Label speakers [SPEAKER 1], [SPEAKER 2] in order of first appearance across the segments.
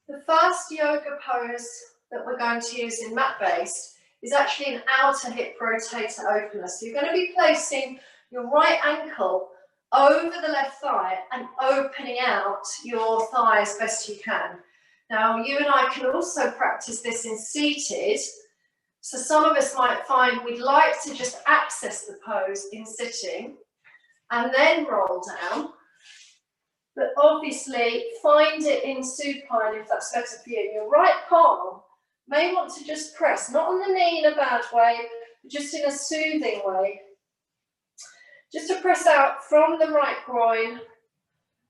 [SPEAKER 1] The first yoga pose that we're going to use in mat-based is actually an outer hip rotator opener. So you're going to be placing your right ankle over the left thigh and opening out your thigh as best you can. Now, you and I can also practice this in seated. So some of us might find we'd like to just access the pose in sitting and then roll down. But obviously, find it in supine if that's better for you. Your right palm may want to just press, not on the knee in a bad way, but just in a soothing way. Just to press out from the right groin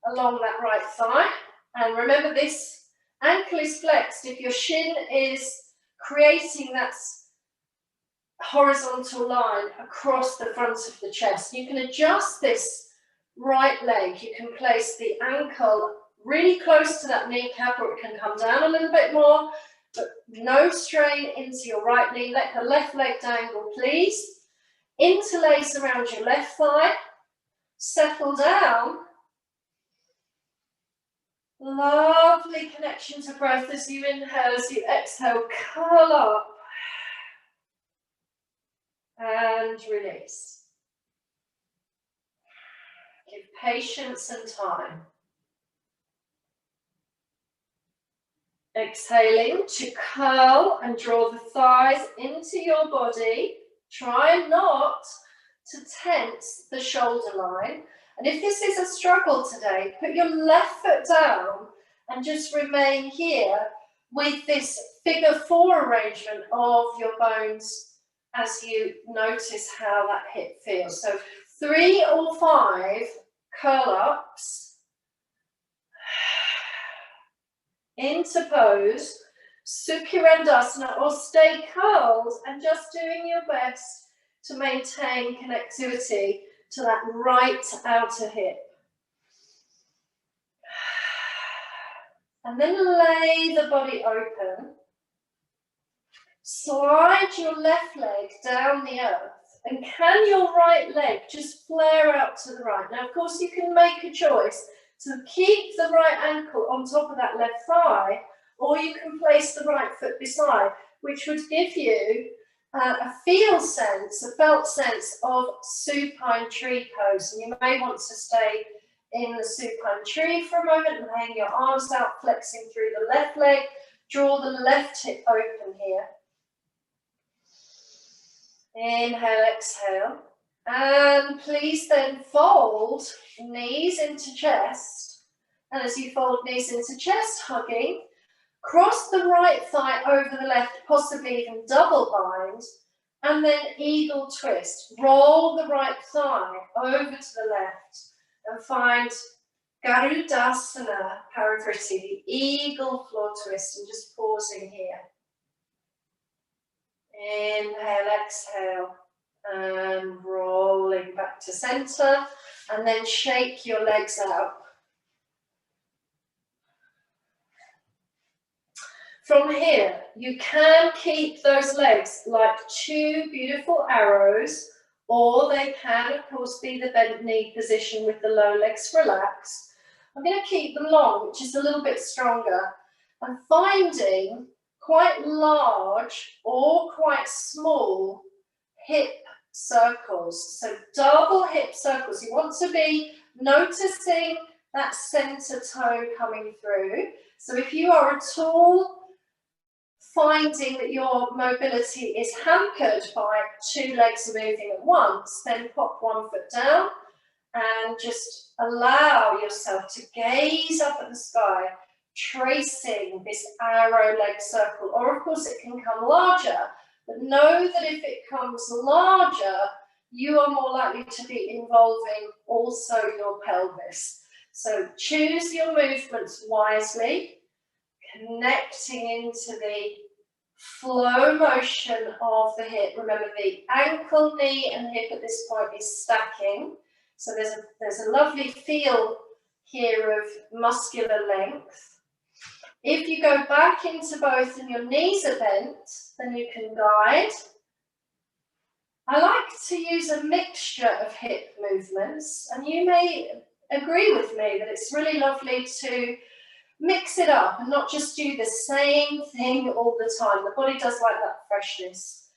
[SPEAKER 1] along that right thigh. And remember, this ankle is flexed if your shin is creating that horizontal line across the front of the chest. You can adjust this right leg. You can place the ankle really close to that kneecap, or it can come down a little bit more, but no strain into your right knee. Let the left leg dangle, please. Interlace around your left thigh. Settle down. Lovely connection to breath as you inhale, as you exhale, curl up and release. Give patience and time. Exhaling to curl and draw the thighs into your body. Try not to tense the shoulder line. And if this is a struggle today, put your left foot down and just remain here with this figure 4 arrangement of your bones as you notice how that hip feels. So 3 or 5 curl-ups into pose, Sukirandasana, or stay curled and just doing your best to maintain connectivity to that right outer hip. And then lay the body open. Slide your left leg down the earth. And can your right leg just flare out to the right? Now, of course, you can make a choice to keep the right ankle on top of that left thigh, or you can place the right foot beside, which would give you a felt sense of supine tree pose. And you may want to stay in the supine tree for a moment, laying your arms out, flexing through the left leg. Draw the left hip open here. Inhale, exhale. And please then fold knees into chest. And as you fold knees into chest, hugging, cross the right thigh over the left, possibly even double bind, and then eagle twist. Roll the right thigh over to the left and find Garudasana, Parivriti, the eagle floor twist, and just pausing here. Inhale, exhale, and rolling back to center, and then shake your legs out. From here, you can keep those legs like 2 beautiful arrows, or they can, of course, be the bent knee position with the low legs relaxed. I'm going to keep them long, which is a little bit stronger, and finding quite large or quite small hip circles. So double hip circles. You want to be noticing that center toe coming through. So if you are at all finding that your mobility is hampered by 2 legs moving at once, then pop 1 foot down and just allow yourself to gaze up at the sky, tracing this arrow leg circle. Or of course it can come larger, but know that if it comes larger, you are more likely to be involving also your pelvis. So choose your movements wisely, connecting into the flow motion of the hip. Remember, the ankle, knee and hip at this point is stacking. So there's a lovely feel here of muscular length. If you go back into both and your knees are bent, then you can guide. I like to use a mixture of hip movements, and you may agree with me that it's really lovely to Mix it up and not just do the same thing all the time. The body does like that freshness.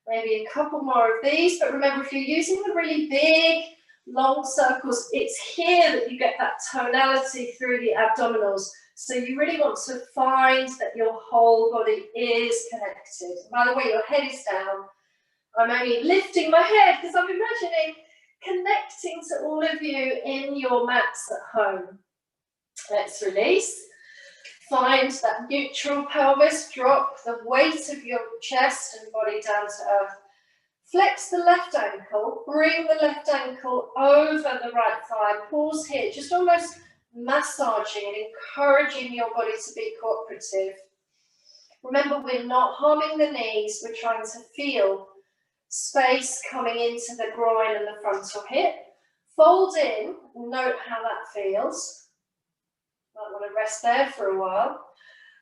[SPEAKER 1] Maybe a couple more of these, but remember, if you're using the really big, long circles, it's here that you get that tonality through the abdominals. So you really want to find that your whole body is connected. By the way, your head is down. I'm only lifting my head because I'm imagining connecting to all of you in your mats at home. Let's release. Find that neutral pelvis, drop the weight of your chest and body down to earth. Flex the left ankle, bring the left ankle over the right thigh. Pause here, just almost massaging and encouraging your body to be cooperative. Remember, we're not harming the knees, we're trying to feel space coming into the groin and the frontal hip. Fold in, note how that feels. Might want to rest there for a while.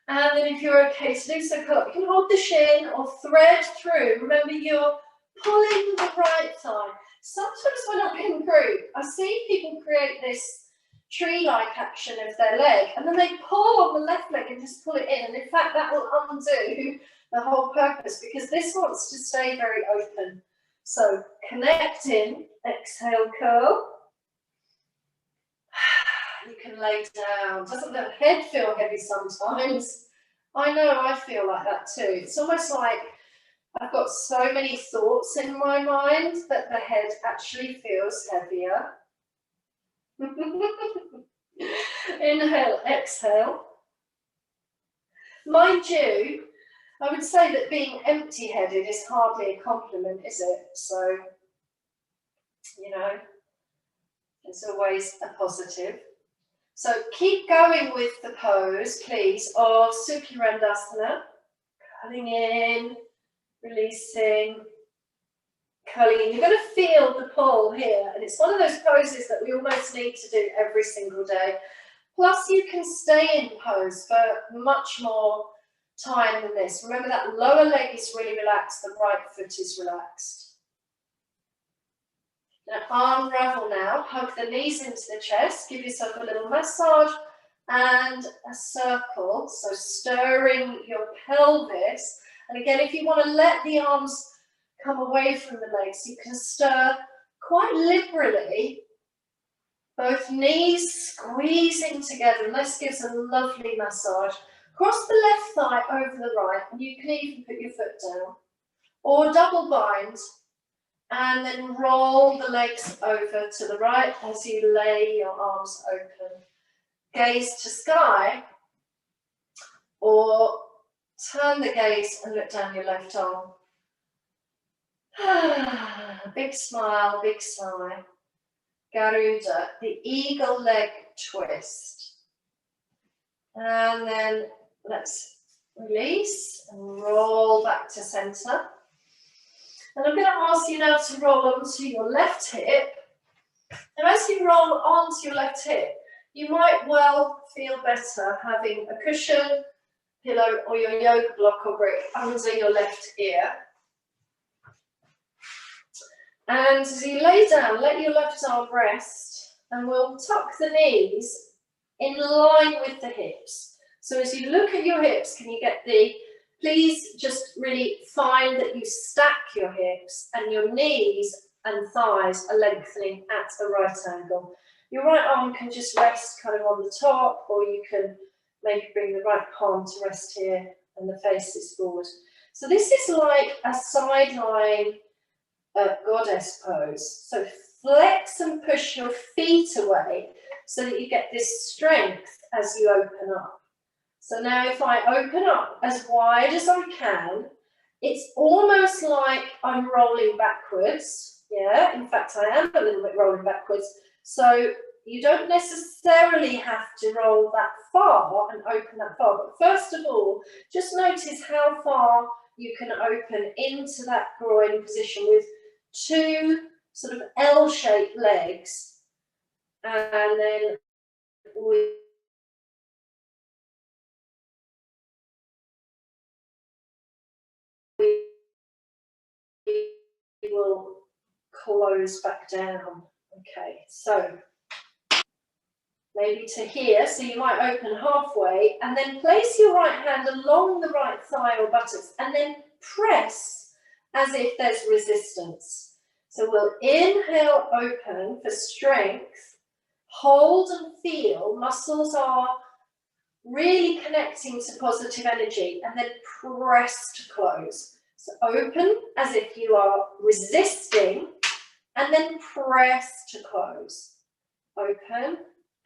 [SPEAKER 1] And then if you're okay to do so, you can hold the shin or thread through. Remember, you're pulling the right thigh. Sometimes when I'm in group, I see people create this tree-like action of their leg, and then they pull on the left leg and just pull it in. And in fact, that will undo the whole purpose because this wants to stay very open. So connect in, exhale, curl. You can lay down. Doesn't the head feel heavy sometimes? I know I feel like that too. It's almost like I've got so many thoughts in my mind that the head actually feels heavier. Inhale, exhale. Mind you, I would say that being empty-headed is hardly a compliment, is it? So, you know, it's always a positive. So keep going with the pose, please, of Sukirandasana. Curling in, releasing, curling in. You're going to feel the pull here, and it's one of those poses that we almost need to do every single day. Plus, you can stay in pose for much more time than this. Remember, that lower leg is really relaxed, the right foot is relaxed. Now, unravel now, hug the knees into the chest, give yourself a little massage and a circle, so stirring your pelvis. And again, if you want to let the arms come away from the legs, you can stir quite liberally, both knees squeezing together, and this gives a lovely massage. Cross the left thigh over the right, and you can even put your foot down, or double bind, and then roll the legs over to the right as you lay your arms open. Gaze to sky, or turn the gaze and look down your left arm. Big smile, big sigh. Garuda, the eagle leg twist. And then let's release and roll back to center. And I'm going to ask you now to roll onto your left hip. And as you roll onto your left hip, you might well feel better having a cushion, pillow, or your yoga block or brick under your left ear. And as you lay down, let your left arm rest, and we'll tuck the knees in line with the hips. So as you look at your hips, can you get the, please just really find that you stack your hips and your knees and thighs are lengthening at a right angle. Your right arm can just rest kind of on the top, or you can maybe bring the right palm to rest here and the face is forward. So this is like a side-lying goddess pose. So flex and push your feet away so that you get this strength as you open up. So now if I open up as wide as I can, it's almost like I'm rolling backwards. Yeah, in fact, I am a little bit rolling backwards. So you don't necessarily have to roll that far and open that far. But first of all, just notice how far you can open into that groin position with two sort of L-shaped legs. And then we will close back down. Okay, so maybe to here, so you might open halfway, and then place your right hand along the right thigh or buttocks, and then press as if there's resistance. So we'll inhale, open for strength, hold and feel, muscles are really connecting to positive energy, and then press to close. So open as if you are resisting, and then press to close. Open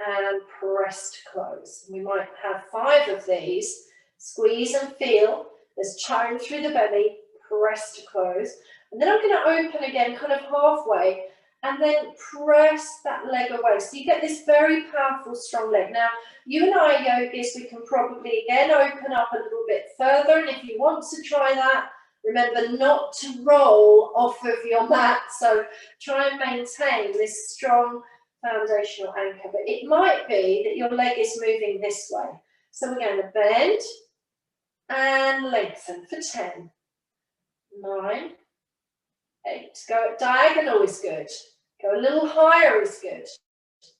[SPEAKER 1] and press to close. We might have 5 of these. Squeeze and feel. There's tone through the belly. Press to close. And then I'm going to open again, kind of halfway, and then press that leg away. So you get this very powerful, strong leg. Now, you and I yogis, we can probably again open up a little bit further. And if you want to try that, remember not to roll off of your mat. So try and maintain this strong foundational anchor. But it might be that your leg is moving this way. So we're going to bend and lengthen for 10, 9, 8. Go at diagonal is good. Go a little higher is good.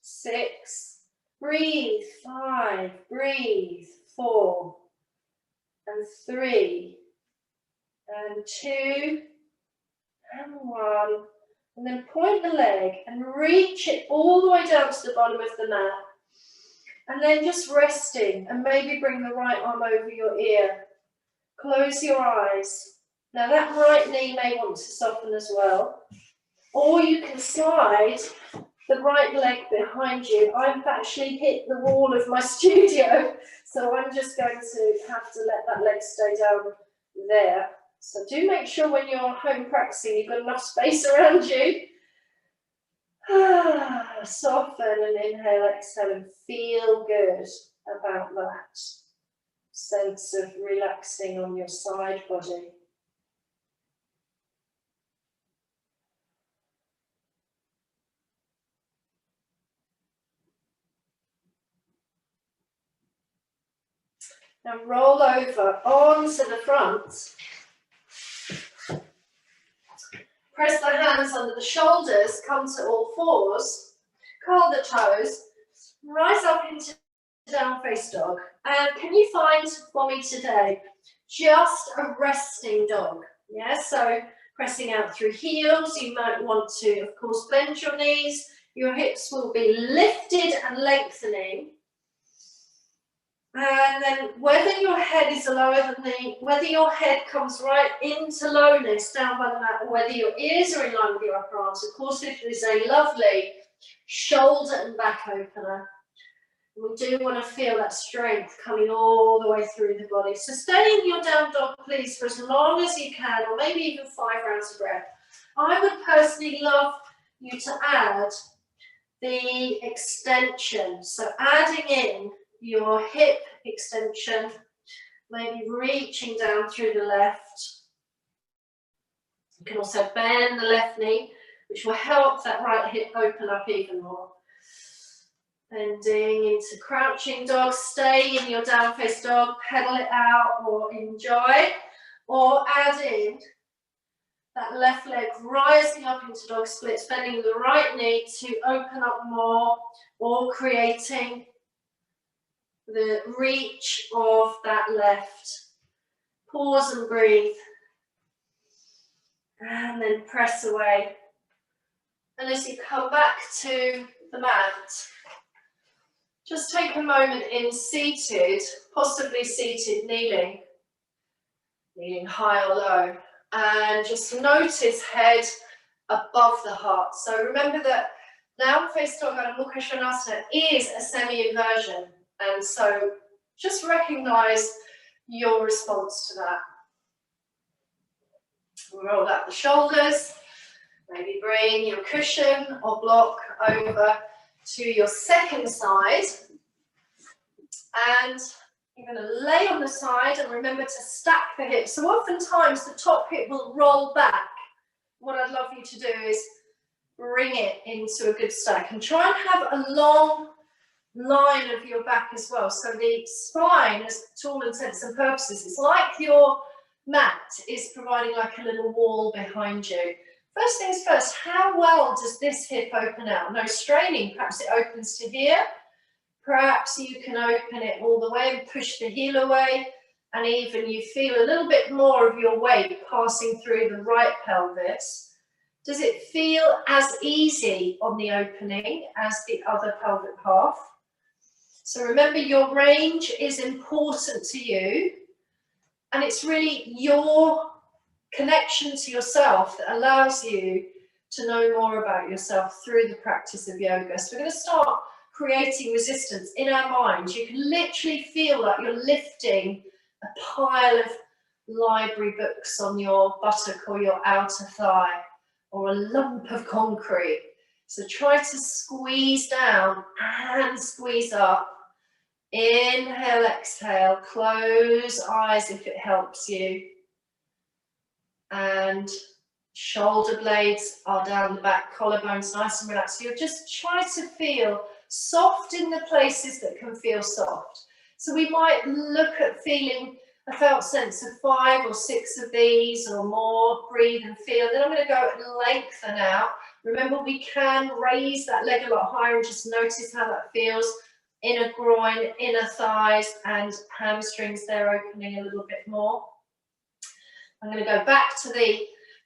[SPEAKER 1] 6. Breathe. 5. Breathe. 4. And 3. And 2. And 1. And then point the leg and reach it all the way down to the bottom of the mat. And then just resting, and maybe bring the right arm over your ear. Close your eyes. Now that right knee may want to soften as well. Or you can slide the right leg behind you. I've actually hit the wall of my studio, so I'm just going to have to let that leg stay down there. So do make sure when you're home practicing, you've got enough space around you. Soften and inhale, exhale, and feel good about that sense of relaxing on your side body. Now roll over onto the front. Press the hands under the shoulders, come to all fours, curl the toes, rise up into down face dog. And can you find for me today just a resting dog? Yeah, so pressing out through heels. You might want to, of course, bend your knees. Your hips will be lifted and lengthening. And then whether your head is lower than whether your head comes right into lowness down by the mat, or whether your ears are in line with your upper arms, of course, this is a lovely shoulder and back opener. We do want to feel that strength coming all the way through the body. So stay in your down dog, please, for as long as you can, or maybe even 5 rounds of breath. I would personally love you to add the extension. So adding in your hip extension, maybe reaching down through the left. You can also bend the left knee, which will help that right hip open up even more. Bending into crouching dog, stay in your down face dog, pedal it out or enjoy, or add in that left leg rising up into dog splits, bending the right knee to open up more, or creating the reach of that left. Pause and breathe. And then press away. And as you come back to the mat, just take a moment in seated, possibly seated, kneeling high or low, and just notice head above the heart. So remember that down face dog and Mukha Svanasana is a semi-inversion, and so just recognize your response to that. Roll out the shoulders, maybe bring your cushion or block over to your second side, and you're going to lay on the side and remember to stack the hips. So oftentimes the top hip will roll back. What I'd love you to do is bring it into a good stack and try and have a long line of your back as well. So the spine, as to all intents and purposes, it's like your mat is providing like a little wall behind you. First things first, how well does this hip open out? No straining, perhaps it opens to here, Perhaps you can open it all the way and push the heel away, and even you feel a little bit more of your weight passing through the right pelvis. Does it feel as easy on the opening as the other pelvic half? So remember, your range is important to you, and it's really your connection to yourself that allows you to know more about yourself through the practice of yoga. So we're going to start creating resistance in our minds. You can literally feel like you're lifting a pile of library books on your buttock or your outer thigh, or a lump of concrete. So try to squeeze down and squeeze up. Inhale, exhale, close eyes if it helps you. And shoulder blades are down the back, collarbones nice and relaxed. So you'll just try to feel soft in the places that can feel soft. So we might look at feeling a felt sense of 5 or 6 of these or more. Breathe and feel. Then I'm going to go and lengthen out. Remember, we can raise that leg a lot higher and just notice how that feels. Inner groin, inner thighs, and hamstrings, they're opening a little bit more. I'm going to go back to the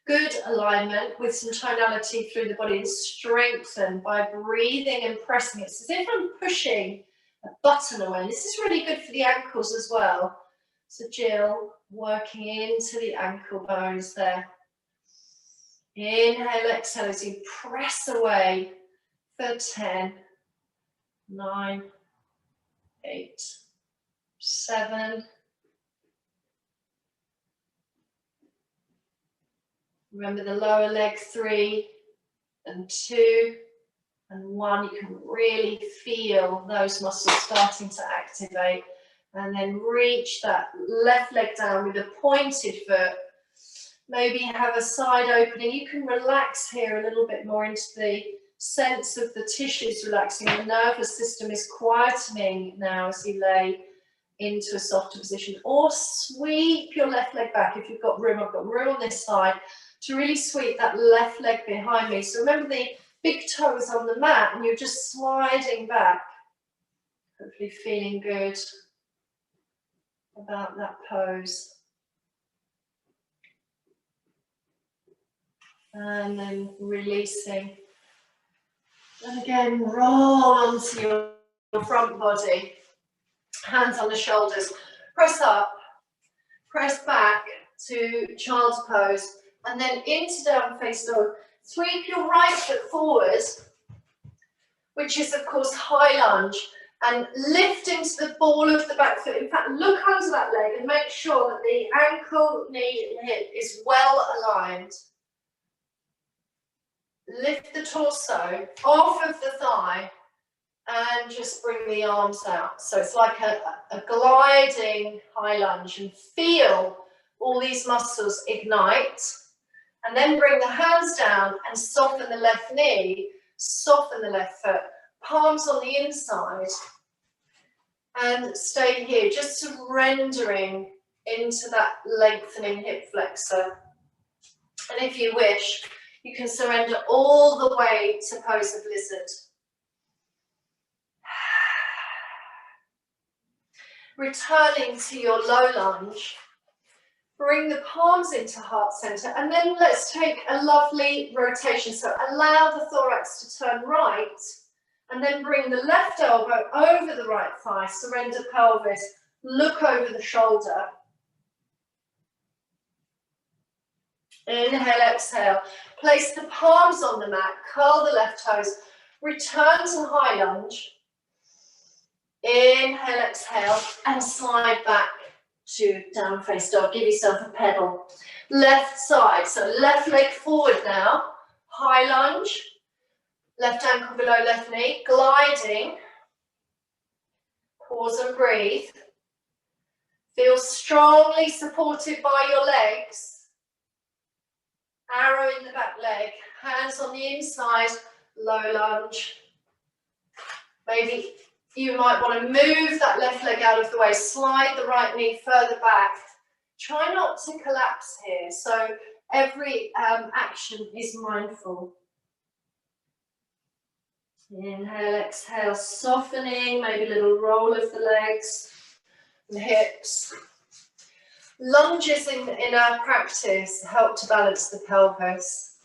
[SPEAKER 1] good alignment with some tonality through the body and strengthen by breathing and pressing. It's as if I'm pushing a button away. This is really good for the ankles as well. So Jill, working into the ankle bones there. Inhale, exhale as you press away for 10, 9, 8, 7. Remember the lower leg, 3 and 2 and 1. You can really feel those muscles starting to activate. And then reach that left leg down with a pointed foot. Maybe have a side opening. You can relax here a little bit more into the sense of the tissues relaxing. The nervous system is quietening now as you lay into a softer position. Or sweep your left leg back if you've got room. I've got room on this side to really sweep that left leg behind me. So remember the big toes on the mat and you're just sliding back. Hopefully feeling good about that pose. And then releasing. And again, roll onto your front body. Hands on the shoulders. Press up, press back to child's pose. And then into down face dog. Sweep your right foot forward, which is of course high lunge. And lift into the ball of the back foot. In fact, look under that leg and make sure that the ankle, knee, and hip is well aligned. Lift the torso off of the thigh and just bring the arms out. So it's like a gliding high lunge, and feel all these muscles ignite. And then bring the hands down and soften the left knee, soften the left foot. Palms on the inside, and stay here, just surrendering into that lengthening hip flexor. And if you wish, you can surrender all the way to pose of lizard. Returning to your low lunge, bring the palms into heart center, and then let's take a lovely rotation. So allow the thorax to turn right, and then bring the left elbow over the right thigh, surrender pelvis, look over the shoulder. Inhale, exhale. Place the palms on the mat, curl the left toes, return to high lunge. Inhale, exhale, and slide back to down face dog. Give yourself a pedal. Left side, so left leg forward now, high lunge. Left ankle below left knee, gliding. Pause and breathe. Feel strongly supported by your legs. Arrow in the back leg, hands on the inside, low lunge. Maybe you might want to move that left leg out of the way, slide the right knee further back. Try not to collapse here, so every action is mindful. Inhale, exhale, softening, maybe a little roll of the legs and hips. Lunges in our practice help to balance the pelvis.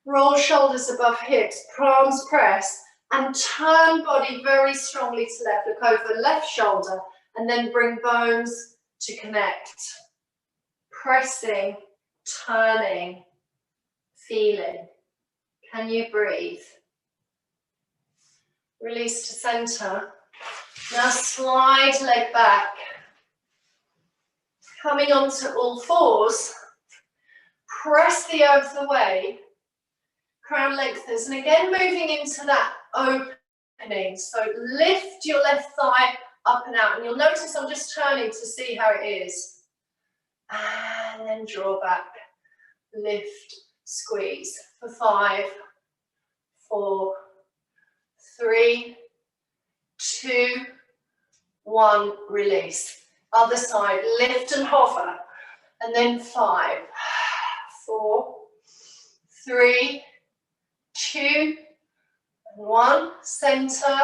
[SPEAKER 1] Roll shoulders above hips, palms press, and turn body very strongly to left. Look over left shoulder and then bring bones to connect. Pressing, turning, feeling. Can you breathe? Release to center. Now slide leg back. Coming onto all fours, press the earth away, crown lengthens, and again moving into that opening. So lift your left thigh up and out, and you'll notice I'm just turning to see how it is. And then draw back, lift, squeeze for 5, 4, 3, 2, 1, release. Other side, lift and hover, and then 5, 4, 3, 2, 1, center,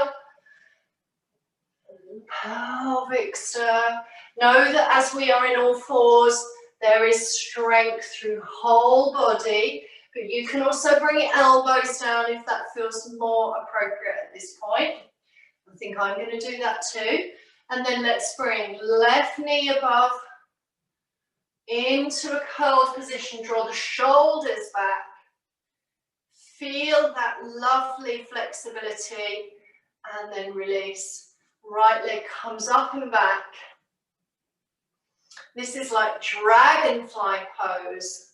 [SPEAKER 1] pelvic stir. Know that as we are in all fours, there is strength through whole body, but you can also bring elbows down if that feels more appropriate at this point. I think I'm going to do that too. And then let's bring left knee above into a curled position. Draw the shoulders back. Feel that lovely flexibility and then release. Right leg comes up and back. This is like dragonfly pose.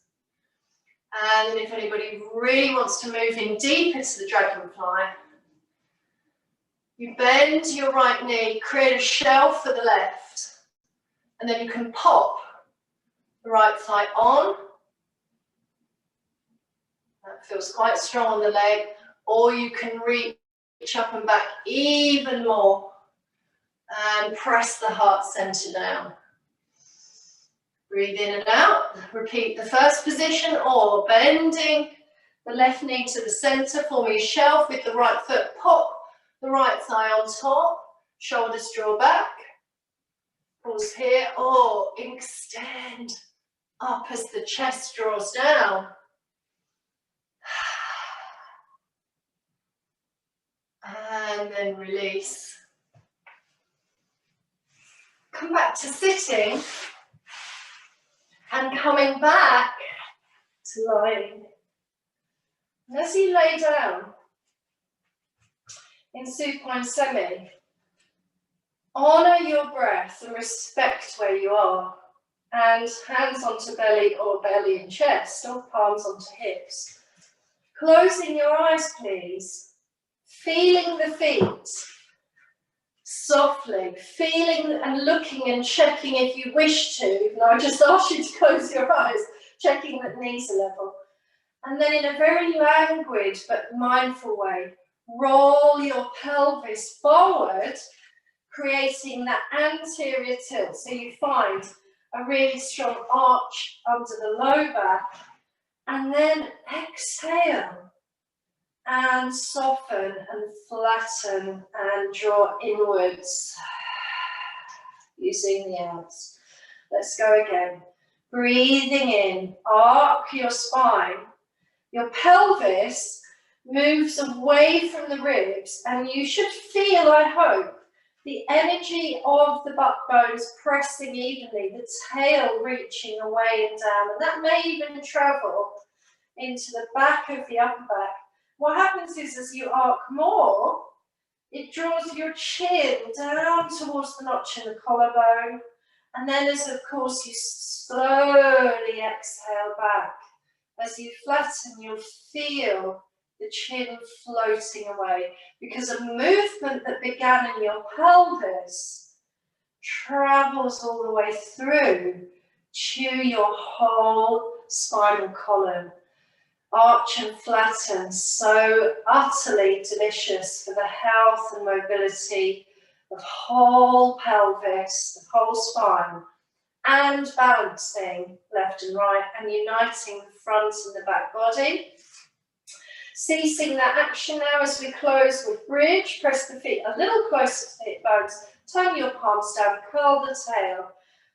[SPEAKER 1] And if anybody really wants to move in deeper to the dragonfly, you bend your right knee, create a shelf for the left, and then you can pop the right thigh on. That feels quite strong on the leg, or you can reach up and back even more and press the heart center down. Breathe in and out. Repeat the first position, or bending the left knee to the center, forming a shelf with the right foot, pop the right thigh on top, shoulders draw back, pause here, or extend up as the chest draws down. And then release. Come back to sitting and coming back to lying. And as you lay down in supine semi, honor your breath and respect where you are. And hands onto belly or belly and chest, or palms onto hips. Closing your eyes, please. Feeling the feet softly, feeling and looking and checking if you wish to. Now I just ask you to close your eyes, checking that knees are level. And then in a very languid but mindful way, roll your pelvis forward, creating that anterior tilt. So you find a really strong arch under the low back. And then exhale and soften and flatten and draw inwards using the outs. Let's go again. Breathing in, arc your spine. Your pelvis moves away from the ribs, and you should feel, I hope, the energy of the butt bones pressing evenly, the tail reaching away and down, and that may even travel into the back of the upper back. What happens is, as you arc more, it draws your chin down towards the notch in the collarbone, and then as of course you slowly exhale back, as you flatten, you'll feel the chin floating away, because a movement that began in your pelvis travels all the way through to your whole spinal column. Arch and flatten, so utterly delicious for the health and mobility of whole pelvis, the whole spine, and balancing left and right and uniting the front and the back body. Ceasing that action now as we close with bridge. Press the feet a little closer to the hip bones. Turn your palms down, curl the tail.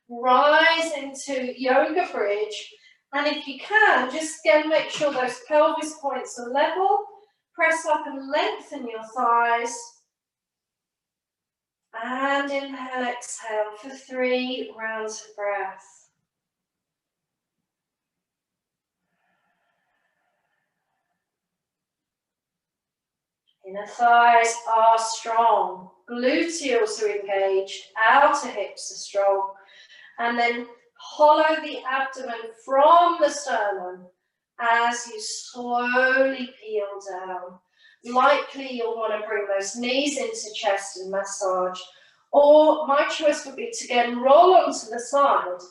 [SPEAKER 1] Rise into yoga bridge. And if you can, just again make sure those pelvis points are level. Press up and lengthen your thighs. And inhale, exhale for 3 rounds of breath. Inner thighs are strong. Gluteals are engaged. Outer hips are strong. And then hollow the abdomen from the sternum as you slowly peel down. Likely you'll want to bring those knees into chest and massage. Or my choice would be to again roll onto the side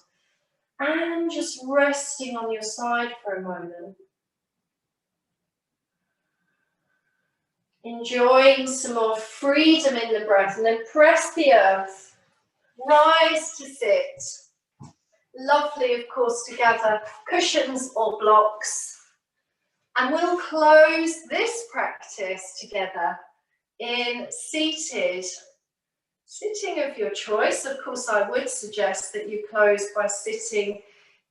[SPEAKER 1] and just resting on your side for a moment. Enjoying some more freedom in the breath, and then press the earth. Rise to sit. Lovely, of course, to gather cushions or blocks. And we'll close this practice together in seated. Sitting of your choice. Of course, I would suggest that you close by sitting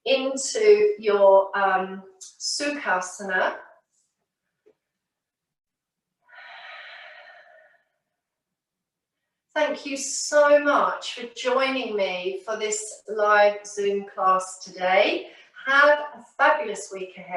[SPEAKER 1] into your Sukirandasana. Thank you so much for joining me for this live Zoom class today. Have a fabulous week ahead.